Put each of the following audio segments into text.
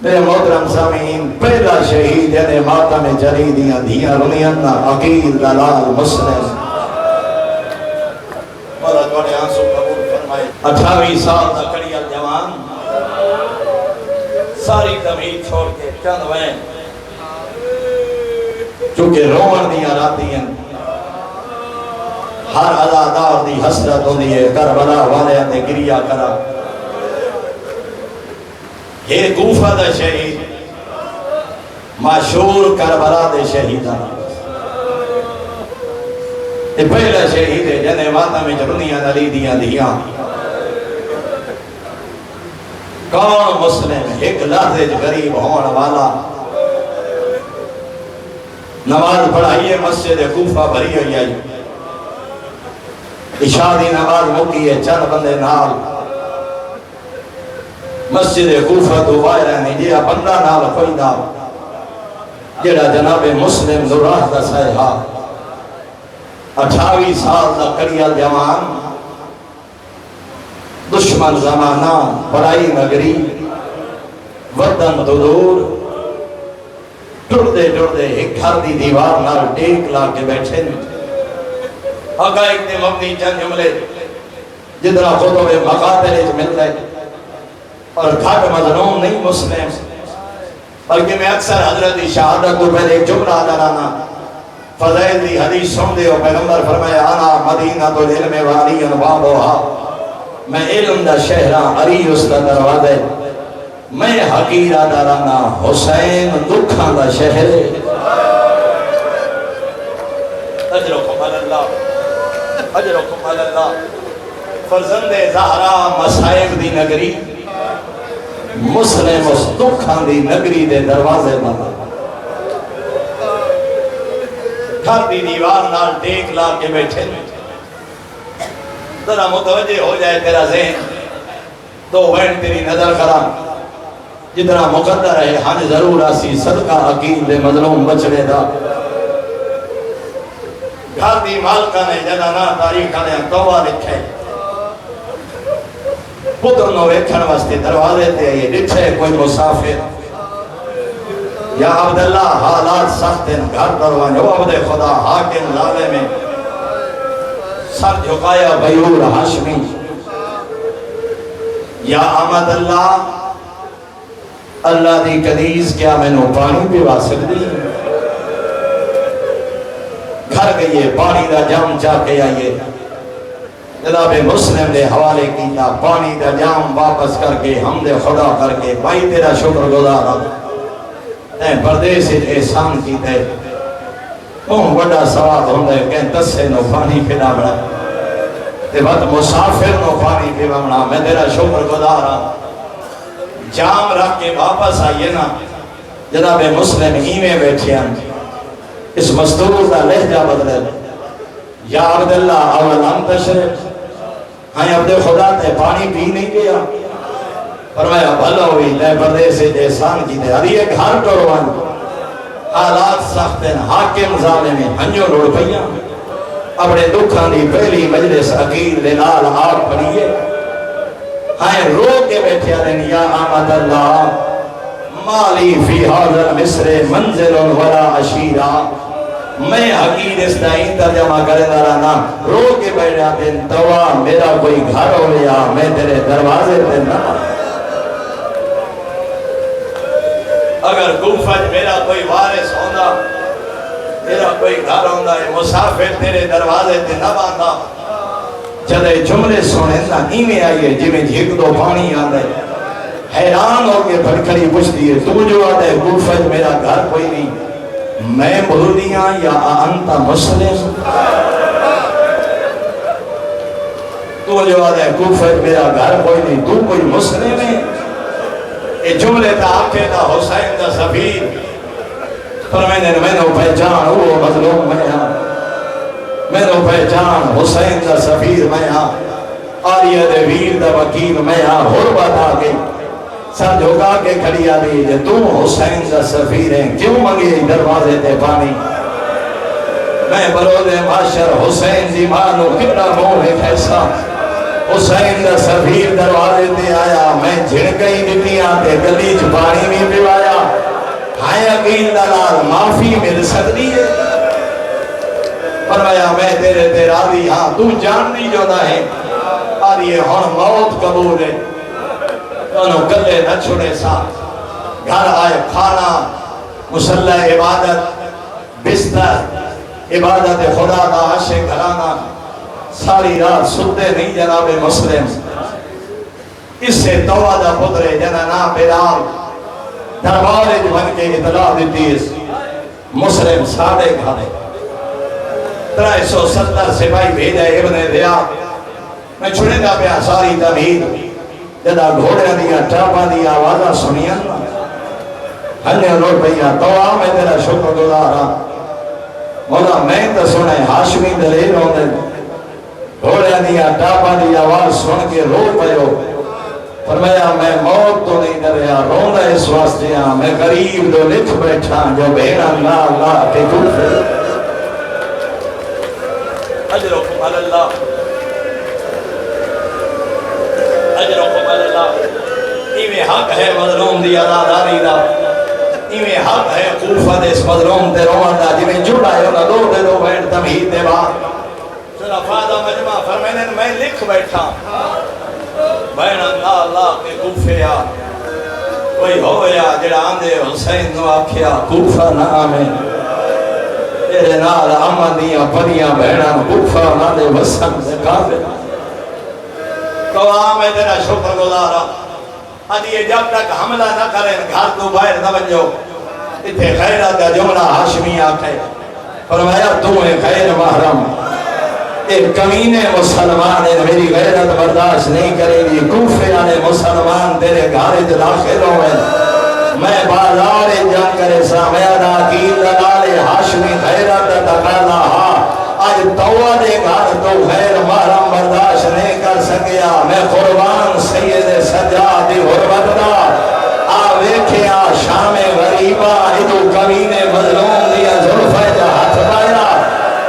میرے محترم سامعین، پہلا شہید یعنی ماتم جری دیاں دھیاں رنیاں عقیل دلال مسلم مولا توڑے آنسو قبول فرمائے۔ 28 سال دا کڑیا جوان ساری تمہید چھوڑ کے چند وین چونکہ رومن دیاں راتیاں ہر عزادار دی حسرت ہوندی ہے کربلا والے نے گریا کرا یہ کوفہ دا شہید مشہور کربلا دے شہیدان یہ پہلا شہید ہے جنہیں ماتا میں جرنیاں علی دیاں دیاں کون مسلم ایک لحظے غریب ہون والا نماز پڑھائیے مسجد کوفہ بھری ہوئی آئی عشاء دی نماز مکی ہے چند بندے نال مسجد کوفہ تو وائرہ نہیں جیا بندہ نال کوئی نال جڑا جناب مسلم زراح دا سائحہ 28 سال دا کڑیا جوان دشمن زمانہ بڑائی نگری وطن دور ٹردے ٹردے ایک گھر دی دیوار نال ٹیک لا کے بیٹھے حقائق دے مبنی چند جملے جدرا خودوں میں مقاتل ملتے اور گھٹ مظلوم نہیں مسلم بلکہ میں اکثر حضرت شہادت کو پہلے ایک جملہ ڈرانا فضائل دی حدیث سن دے اور پیغمبر فرمایا انا مدینہ تو علم والی انوابوہا میں علم دا شہرہ عریس دا دروازے میں حقیرہ دارانا حسین دکھاں دا شہر اجرکم اللہ اجرکم اللہ فرزند زہرا مصائب دی نگری مسلم اس دکھاں دی نگری دے دروازے بندہ گھر دی دیوار نال ٹیک لا کے بیٹھے ذرا متوجہ ہو جائے تیرا ذہن تو وین تیری نظر کرا جتنا مقدر ہے ہن ضرور آسی صدقہ عقیل دے مظلوم بچڑے دا گھر دی مالکہ نے جنانا تاریخہ نے توبہ لکھے پتر نو ویکھن واسطے دروازے تے یہ ڈٹھے کوئی مسافر یا عبداللہ حالات سخت ہیں گھر دروان جو عبد خدا حاکم لالے میں سر جھکایا بیور ہاشمی یا عمد اللہ اللہ دی قدیس کیا میں نو پانی پہ واسق دی گھر گئیے پانی دا جام چاہ کے آئیے جناب مسلم دے حوالے کیتا پانی دا جام واپس کر کے ہم دے خدا کر کے بھائی تیرا شکر گزارا اے پردیس احسان کیتے اون بڑا سواد ہوندے کہ تسے نو پانی پھیلا بڑا تے بعد مسافر نو پانی پھیلا بڑا میں تیرا شکر گزارا جام رکھ کے واپس آئیے نا جناب مسلم ہی میں بیٹھے ہیں اس مستور دا لہجہ بدلے یا عبداللہ اول ہم تشرف ہاں عبد خدا تے پانی پی نہیں گیا فرمایا بھلا ہوئی لے پردے سے احسان کی تے اری ایک گھر ٹوروان حالات سخت ہیں حاکم ظالم ہیں ہنجو لوڑ پئیاں اپنے دکھان دی پہلی مجلس عقیل لنال آپ پڑھئے ہاں رو کے بیٹھے رہن یا آمد اللہ مالی فی حاضر مصر منزل ولا عشیرہ میں حقیر اس دائیں ترجمہ کرے دارانا رو کے بیٹھ جاتے ہیں توا میرا کوئی گھر ہو لیا میں تیرے دروازے پہ نہ اگر کوفہ میرا کوئی وارث ہوندہ میرا کوئی گھر ہوندہ ہے مسافر تیرے دروازے پہ نہ باندھا جدے جملے سنے نا ایمیں آئیے جی میں جھک دو پانی آندے حیران ہو کے بھڑکڑی پوچھ دیئے تو جو آدھے کوفہ میرا گھر کوئی نہیں میں بہودیاں یا انتا مسلم تو جو آدھے کوفہ میرا گھر کوئی نہیں تو کوئی مسلم ہے یہ جملے تا آکے دا حسین دا سفیر فرمائنے میں نے پہچان وہ مظلوم میں نے پہچان حسین دا سفیر میں آریہ دے ویر دا وکیل میں حربت آگئی سر جھکا کے کھڑی آدھی جے تم حسین دا سفیر ہیں کیوں منگی دروازے تے پانی میں برود معاشر حسین دی مانو کتنا مون ہے کیسا حسین دا سفیر دروازے تے آیا میں جھڑ گئی نتیاں تے گلی چ پانی بھی یقین دلال معافی مل سکتی ہے؟ فرمایا میں تیرے تے راضی ہاں، تو جان نہیں جو نہ ہے آدھی ہے ہون موت قبول ہے، انہوں گلے نہ چھوڑے ساتھ، گھر آئے کھانا، مسلح عبادت، بستر عبادت خدا کا عشق گھرانا، ساری رات ستے نہیں جناب مسلم، اس سے توبہ دا پترے جنانا بلال دربارج بن کے اطلاع دیتی اس مسلم ساڑھے گھانے 370 سپاہی بھیجا ابن زیاد میں چھوڑے گا پہ ساری تمہید جدا گھوڑے دیا ٹاپا دیا آوازہ سنیا ہنے روڑ پہیا توبہ میں تیرا شکر گزارا مولا میں تو سنے ہاشمی دلیل ہونے گھوڑے دیا ٹاپا دیا آواز سن کے رو پہو فرمایا میں موت تو نہیں ڈریا روندہ اس واسطے ہاں میں قریب دو لکھ بیٹھا جو بین اللہ اللہ کے گھر اجرکم اللہ اجرکم اللہ ایویں حق ہے مظلوم دی عداداری دا ایویں حق ہے خوفہ دے اس مظلوم تے روان دا جنہیں جڑا ہے انہا دو بیٹھ تمہید دے بعد شرفادہ مجمع فرمینے میں لکھ بیٹھا بین اللہ اللہ کے کوفے آ کوئی ہویا جڑا آندے حسین نو آکھیا کوفہ نہ آمین تیرے نال آمن دیاں پریاں بہناں کوفہ نہ دے وسن سے کافر تو میں تیرا شکر گزارا آدھی جب تک حملہ نہ کریں گھر تو باہر نہ بن جاؤ اتھے خیرہ کا جملہ ہاشمی آکھے فرمایا تمہیں خیر محرم ایک کمینے مسلمان ہے میری غیرت برداشت نہیں کرے گی کوفے آنے مسلمان تیرے گھارے داخل ہوئے میں بازار جان کرے سامیانا کی لگالے ہاشمی غیرت تقالا آج توہ دے گھر تو غیر محرم برداشت نہیں کر سکیا میں قربان سید سجادی غربت دا ویکھیا شام غریبہ ادو کمینے مظلوم دیا ظلفہ جا ہاتھ پایا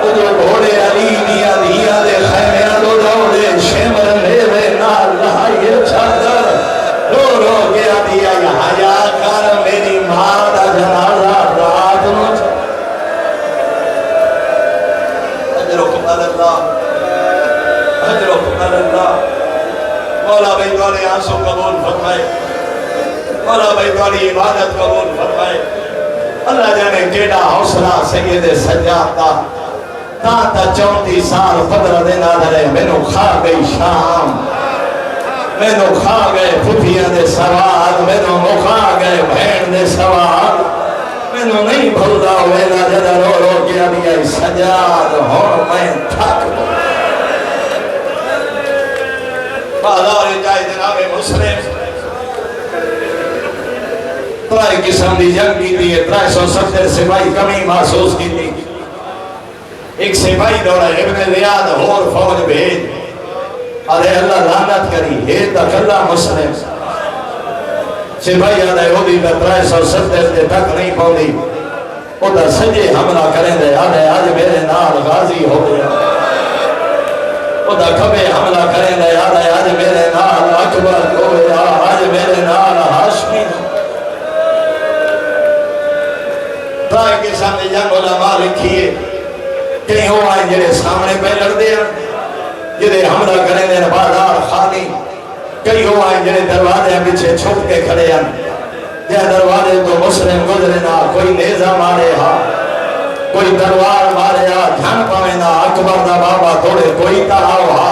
ادو گھوڑے علی دیا دیا دے خیمے ادو دوڑے شمر میوے نال لہائی چادر رو رو گیا دیا یا حیا کر میری ماں دا جنازہ رات نو اجرکم اللہ اجرکم اللہ مولا بھائی دوارے آنسو قبول فرمائے مولا بھائی دواری عبادت قبول فرمائے اللہ جانے کیڑا حوصلہ سید سجاد دا تا 34 سال 15 دن آدھرے میں نو کھا گئی شام میں نو کھا گئے پھوپیاں دے سوال میں نو مکھا گئے بھین دے سوال میں نو نہیں بھولدا ویلا جدا رو رو کیا دیا سجاد ہون میں تھک بازار جائے جناب مسلم ترائی قسم دی جنگ کی دی 370 سپاہی کمی محسوس کی دی ایک سپاہی دوڑا ابن زیاد اور فوج بھیج آدھے اللہ لعنت کری ہے تکلہ مسلم سپاہی آدھے ہو دی 370 دے تک نہیں پہنی او دا سجے حملہ کریں دے آدھے آج میرے نال غازی ہو گیا او دا کبھے حملہ کریں دے آدھے آج میرے نال اکبر ہو گیا آج میرے نال ہاشمی ترائی کے سامنے جنگ علماء لکھیے کہیں ہو آئیں جنہیں سامنے پہ لڑ دیا جنہیں حملہ کریں دے بازار خالی کہیں ہو آئیں جنہیں دروازے پیچھے چھپ کے کھڑے ہیں جہاں دروازے تو مسلم گزرے نا کوئی نیزہ مارے ہا کوئی دروار مارے ہا دھن پاوے نا اکبر دا بابا توڑے کوئی تاراو ہا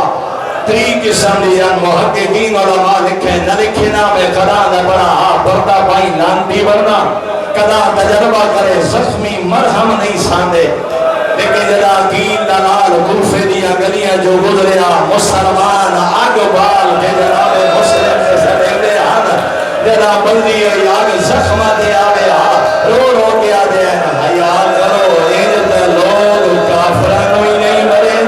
تری قسم دیان محققین علماء لکھیں نہ لکھے نا میں قرآن دا بڑا ہا پردہ پائی نانتی ورنہ قدا تجربہ کرے زخمی مرہم نہیں ساندے لیکن جدا گین دلال گلفے دیا گلیاں جو گزریا مسلمان آگ بال کے جناب مسلم سے سڑے ہن جدا بلدی ہوئی آگ زخمہ دے آوے رو رو کے آدھے ہیں حیاء کرو انت لوگ کافرانوی نہیں مرے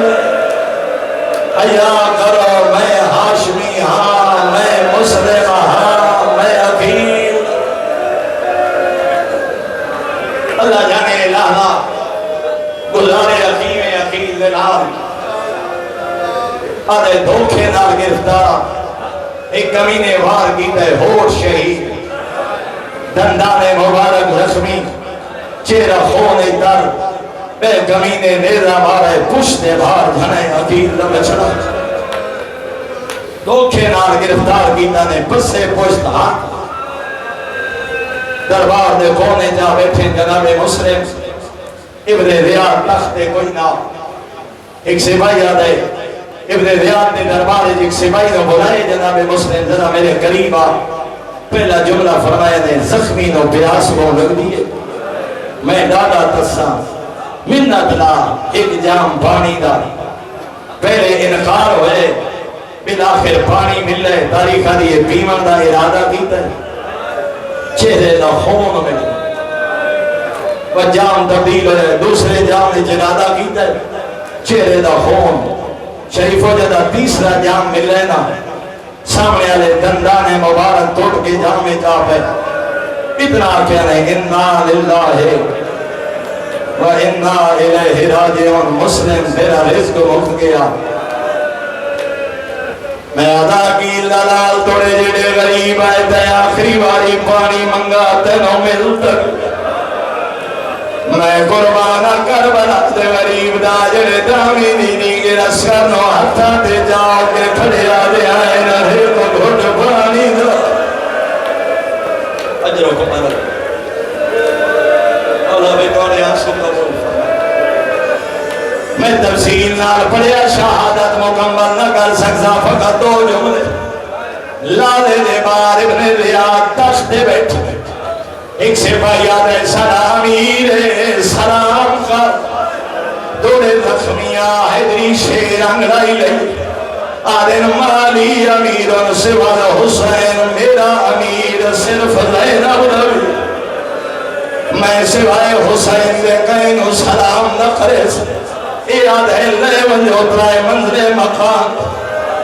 حیاء کرو میں ہاشمی ہاں میں مسلم ہاں میں عقیل اللہ جانے الہا گزارے حکیم عقیل دلال آدھے دھوکے نال گرفتار ایک کمینے وار کی تے ہوش شہید دندان مبارک زخمی چہرہ خون در بے کمینے نیزہ مارے پشتے بھار جھنے عقید لبچڑا دھوکے نال گرفتار کیتا نے پسے پشت ہاتھ دربار دے کونے جا بیٹھے جناب مسلم ابن ریاض تخت کوئی نہ ایک سپاہی آ گئے ابن ریاض نے دربار ایک سپاہی نے بلائے جناب مسلم ذرا میرے قریب آ پہلا جملہ فرمایا نے زخمی نو پیاس کو لگ دیے میں ڈاڈا تسا منت لا ایک جام پانی دا پہلے انکار ہوئے بالآخر پانی مل رہے تاریخ دیئے پیمن دا ارادہ کیتا ہے چہرے دا خون میں وہ جام تبدیل ہوئے دوسرے جام نے جنادہ کیتا ہے چہرے دا خون شریفوں جدہ تیسرا جام مل رہے نا سامنے والے دندان مبارک توڑ کے جام میں چاپ ہے اتنا کہنے انا للہ و انا الیہ راجعون مسلم تیرا رزق مفت گیا میں ادا کی لالال توڑے جڑے غریب آئے تے آخری باری پانی منگا تینوں مل تک میں قربانہ کربلا تے غریب دا جڑے دامی دینی کے رسکر نو ہتھا تے جاؤ کے کھڑے آدھے آئے رہے تو گھٹ پانی دا اجروں کو مدد اللہ بھی توڑے آنسو قبول میں تفصیل نال پڑھیا شہادت مکمل نہ کر سکتا فقط دو جملے لالے دے بار ابن ریاض تخت دے بیٹھے ایک سپاہی آدھے سلام امیر سلام کر دوڑے زخمیاں حیدری شیر انگڑائی لئی آدھے مالی امیر سوال حسین میرا امیر صرف زینب روی میں سوائے حسین دے کہیں سلام نہ کرے یاد ہے لے ونجو ترائے منظر مقام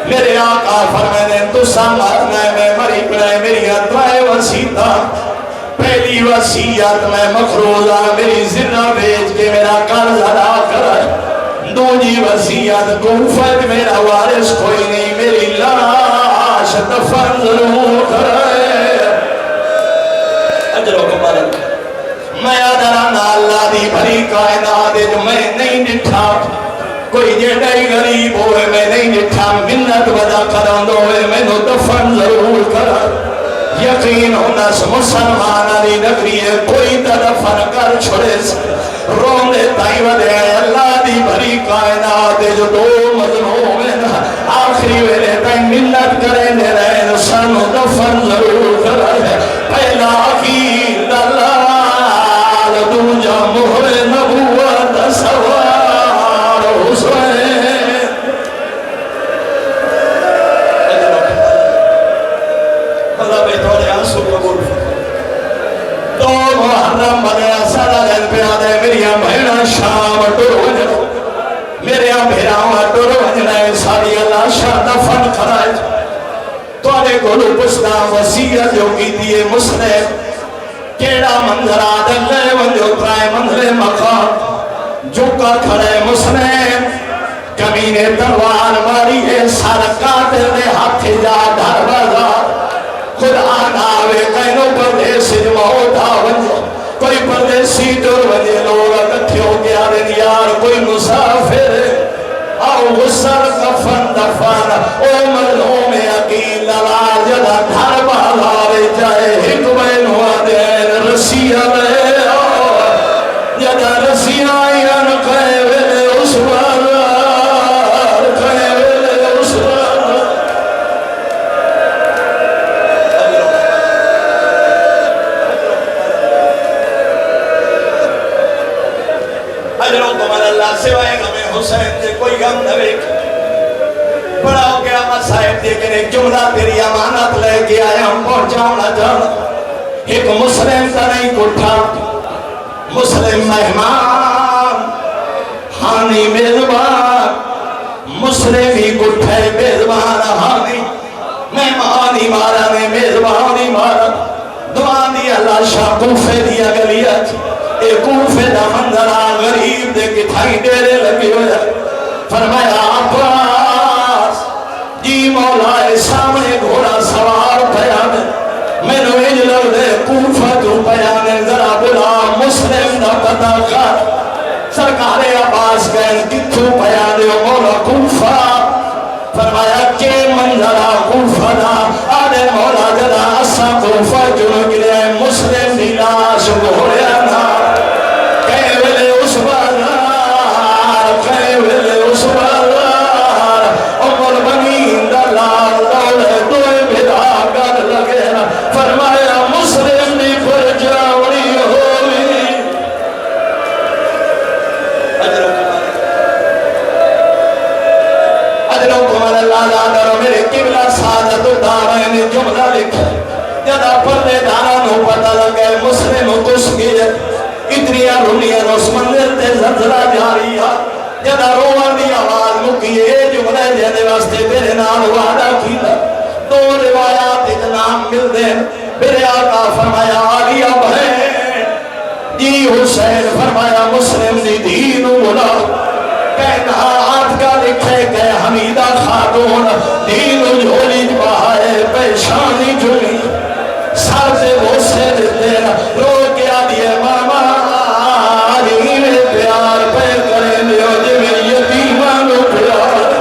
میرے آقا فرمائنے تو سامارنے میں مری پڑے میری اترائے وسیطہ پہلی وسیعت میں مخروضہ میری ذرہ بیچ کے میرا قرض ادا کرے دوجی وسیعت کوفت میرا وارث کوئی نہیں میری لاش دفن ضرور کرے اجروں کو مالک میں ادرانا اللہ دی بھری کائنات جو میں نہیں نٹھا کوئی جڑائی غریب ہوئے میں نہیں نٹھا منت ودا کران ہوئے میں نو دفن ضرور کرا یقین ہونا مسلمان علی نگری ہے کوئی دفن کر چھوڑے رون دے تائی ودے اللہ دی بھری کائنات جو دو مظلوم ہیں آخری ویلے تائی منت کرے دے رہے سن دفن ضرور کرا پہلا عقید اللہ دوجا مہر نبوت سوار حسین اللہ بے توڑے آنسو قبول دو محرم بنے سارا دن پیادے میری بھیڑا شام ٹر وجنا میرے بھیڑا ٹر وجنا ساری اللہ شاہ دفن کرائے توڑے گلو پسنا وسیعت جو کی دیئے مسلم کیڑا منظر آدھر لے ونجو ترائے منظر مقام جھکا کھڑے مسلم کمینے تلوار ماری ہے سار قاتل دے ہاتھ جا دھر بازار خود آنا آوے کینوں پردیسی موتا ونجو کوئی پردیسی ٹر ونجے لوگ اکٹھے ہو گیا دن یار کوئی مسافر آو غسر کفن دفن او مظلوم عقیل لال جدا دھر بازار جائے حکمین ہوا دین رسیہ میں جدا رسیہ آئین قیوے اس والار قیوے اس والار اجروں کو من اللہ سوائے غم حسین دے کوئی غم نہ بیک بڑا ہو گیا مسائب دیکھیں ایک جملہ تیری امانت لے کے آیا ہم پہنچاؤنا جانا ایک مسلم تا نہیں کٹھا مسلم مہمان ہانی میزبان مسلم ہی کٹھے میزبان ہانی مہمانی مارا نے میزبانی مارا دعا دی اللہ شاہ کوفے دیا گلیت ایک کوفے دا منظرہ غریب دے کتھائی ڈیرے لگی ہویا فرمایا عباس جی مولا سامنے گھوڑا سوار پیانے میں نو اجلو دے کوفہ تو پیانے ذرا بلا مسلم دا فجر گرے مسلم دی لاش گھوڑیا نا کہے ویلے اس بازار کہے ویلے اس بازار عمر بنی دلال دولے دوئے بھدا کر لگے نا فرمایا مسلم دی پر جاوڑی ہوئی اجرکم اللہ دادر میرے قبلہ سعادت دارین جملہ لکھا جدا پردے دارانوں پتہ لگے مسلم کس گئے اتنی رونیاں اس مندر تے زلزلہ جاری ہے جدا روان دی آواز مکیے جملے جہدے واسطے تیرے نام وعدہ کیتا دو روایات نام مل دے میرے آقا فرمایا آلیہ بہن جی حسین فرمایا مسلم دی دین بلا کہنا ہاتھ کا لکھے کہ حمیدہ خاتون دین جھولی بہائے پیشانی جھولی سر سے غصے دیتے رو کے آدھیے ماما آدھیم پیار پہ کریں دیو جی میں یتیمانو پیار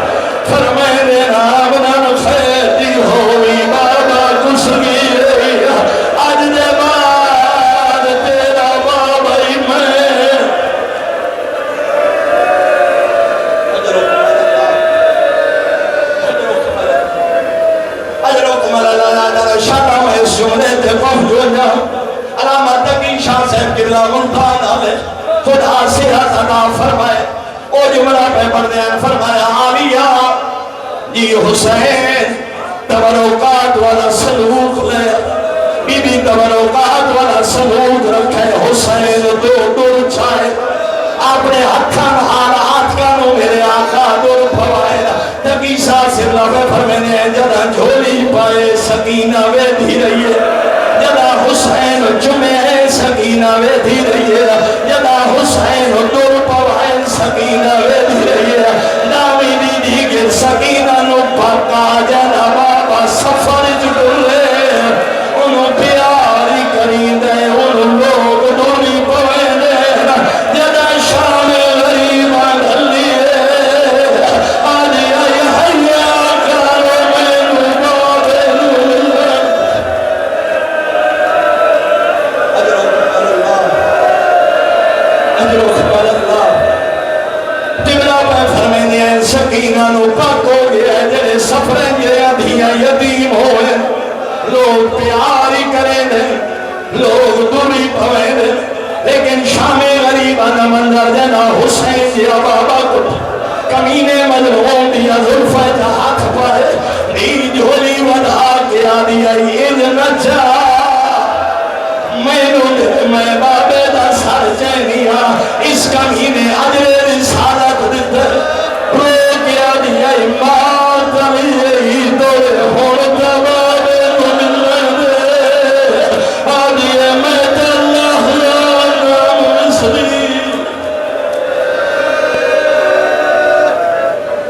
فرمائے دینا ابنان خیر دی ہوئی بابا کس گئی آج دے بعد تیرا بابا ہی میں اجرکم اللہ در شاہ میں سمنے تے پہنچونا علامت کی شاہ صاحب قبلہ منتان آلے خدا سے عطا فرمائے او جملہ پہ پردین فرمایا آلیہ جی حسین تبرکات والا سلوک لے بی بی تبرکات والا سلوک رکھے حسین دو دور چھائے اپنے ہتھان ہاتھ کانو میرے آقا دور پھوائے تکی سا سرلا پہ فرمینے جدا جھولی پائے سکینہ وے دھی رہی ہے جدا حسین جمعے سکینہ وے دھی رہی ہے جدا حسین دور پھوائے سکینہ وے دھی رہی ہے نامی دی دی گر سکینہ نو پاکا جدا بابا سفر جڑلے انہوں پیاری کریں دے انہوں لوگ دوری پوئے دے جدا شام غریبان لیے آدھی آئی حیاء کرو میں نبابے اجرکم اللہ قبلہ پہ فرمینے ہیں سکینہ نو پاک ہو گیا جلے سفریں گیا دیا یتیم ہوئے لوگ پیاری کریں دے لوگ دوری پوئے دے لیکن شام غریبان منظر دینا حسین دیا بابا کو کمینے مجلون دیا ظلفہ جا ہاتھ پائے نی جھولی ودا کیا دیا یہ نچا میں بابے دا سر چینیا اس کمینے عجل